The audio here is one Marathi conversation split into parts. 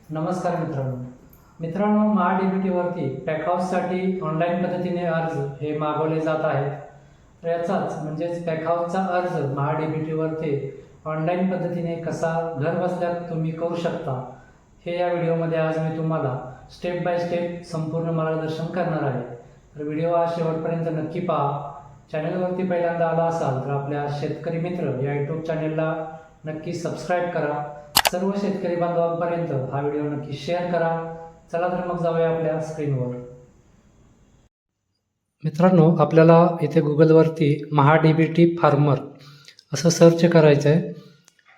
नमस्कार मित्रांनो महाडीबीटीवरती पॅकहाऊससाठी ऑनलाईन पद्धतीने अर्ज हे मागवले जात आहेत. तर याचाच म्हणजेच पॅकहाऊसचा अर्ज महाडीबीटीवरती ऑनलाईन पद्धतीने कसा घर बसल्या तुम्ही करू शकता हे या व्हिडिओमध्ये आज मी तुम्हाला स्टेप बाय स्टेप संपूर्ण मार्गदर्शन करणार आहे. तर व्हिडिओ हा शेवटपर्यंत नक्की पहा. चॅनलवरती पहिल्यांदा आला असाल तर आपल्या शेतकरी मित्र या यूट्यूब चॅनलला नक्की सबस्क्राईब करा. सर्व शेतकरी बांधवांपर्यंत हा व्हिडिओ नक्की शेअर करा. चला तर मग जाऊया आपल्या स्क्रीनवर. मित्रांनो, आपल्याला इथे गुगलवरती महाडीबीटी फार्मर असं सर्च करायचं आहे.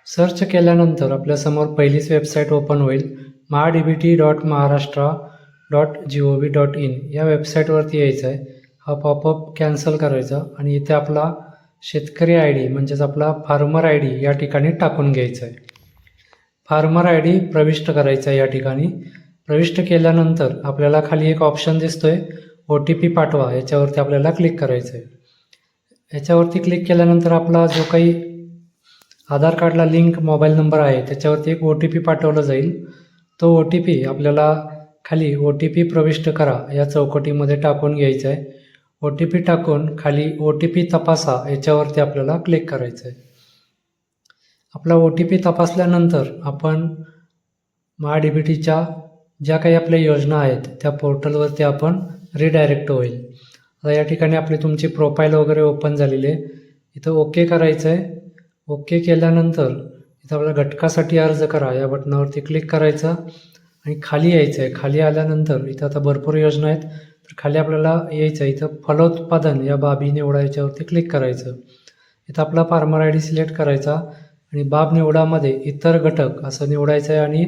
सर्च केल्यानंतर आपल्यासमोर पहिलीच वेबसाईट ओपन होईल, mahadbt.maharashtra.gov.in या वेबसाईटवरती यायचं आहे. हा पॉपअप कॅन्सल करायचा आणि इथे आपला शेतकरी आय डी म्हणजेच आपला फार्मर आय डी या ठिकाणी टाकून घ्यायचा आहे. फार्मर आय डी प्रविष्ट करायचा आहे. या ठिकाणी प्रविष्ट केल्यानंतर आपल्याला खाली एक ऑप्शन दिसतोय, OTP पाठवा. याच्यावरती आपल्याला क्लिक करायचं आहे. याच्यावरती क्लिक केल्यानंतर आपला जो काही आधार कार्डला लिंक मोबाईल नंबर आहे त्याच्यावरती एक OTP पाठवला जाईल. तो OTP आपल्याला खाली OTP प्रविष्ट करा या चौकटीमध्ये टाकून घ्यायचा आहे. OTP टाकून खाली OTP तपासा याच्यावरती आपल्याला क्लिक करायचं आहे. आपला OTP तपासल्यानंतर आपण महाडीबीटीच्या ज्या काही आपल्या योजना आहेत त्या पोर्टलवरती आपण रिडायरेक्ट होईल. आता या ठिकाणी आपली तुमची प्रोफाईल वगैरे ओपन झालेली आहे. इथं ओके करायचं आहे. ओके केल्यानंतर इथं आपल्या घटकासाठी अर्ज करा या बटनावरती क्लिक करायचं आणि खाली यायचं आहे. खाली आल्यानंतर इथं आता भरपूर योजना आहेत, तर खाली आपल्याला यायचं आहे. इथं फलोत्पादन या बाबी निवडा याच्यावरती क्लिक करायचं. इथं आपला फार्मर आय डी सिलेक्ट करायचा आणि बाब निवडामध्ये इतर घटक असं निवडायचं आहे आणि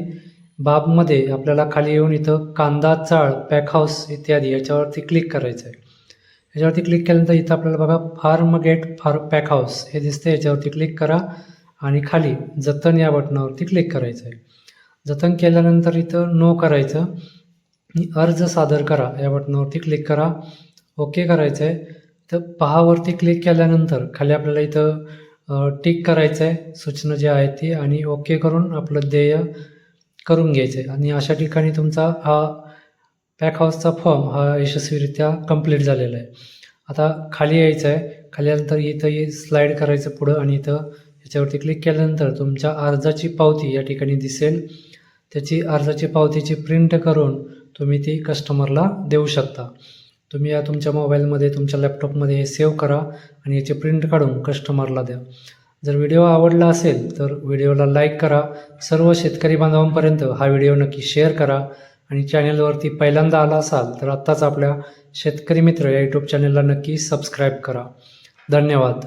बाबमध्ये आपल्याला खाली येऊन इथं कांदा चाळ पॅकहाऊस इत्यादी याच्यावरती क्लिक करायचं आहे. याच्यावरती क्लिक केल्यानंतर इथं आपल्याला बघा फार्मगेट पॅकहाऊस हे दिसते. याच्यावरती क्लिक करा आणि खाली जतन या बटनावरती क्लिक करायचं आहे. जतन केल्यानंतर इथं नो करायचं आणि अर्ज सादर करा या बटनावरती क्लिक करा. ओके करायचं आहे. इथं पहावरती क्लिक केल्यानंतर खाली आपल्याला इथं टिक करायचं आहे सूचना जी आहे ती आणि ओके करून आपलं देय करून घ्यायचं आहे. आणि अशा ठिकाणी तुमचा हा पॅकहाऊसचा फॉर्म हा यशस्वीरित्या कंप्लीट झालेला आहे. आता खाली यायचं आहे. खाली आल्यानंतर इथं स्लाईड करायचं पुढं आणि इथं याच्यावरती क्लिक केल्यानंतर तुमच्या अर्जाची पावती या ठिकाणी दिसेल. त्याची अर्जाची पावतीची प्रिंट करून तुम्ही ती कस्टमरला देऊ शकता. तुम्ही या तुमच्या मोबाईलमध्ये तुमच्या लॅपटॉपमध्ये हे सेव्ह करा आणि याची प्रिंट काढून कस्टमरला द्या. जर व्हिडिओ आवडला असेल तर व्हिडिओला लाईक करा. सर्व शेतकरी बांधवांपर्यंत हा व्हिडिओ नक्की शेअर करा आणि चॅनलवरती पहिल्यांदा आला असाल तर आत्ताच आपल्या शेतकरी मित्र या यूट्यूब चॅनलला नक्की सबस्क्राईब करा. धन्यवाद.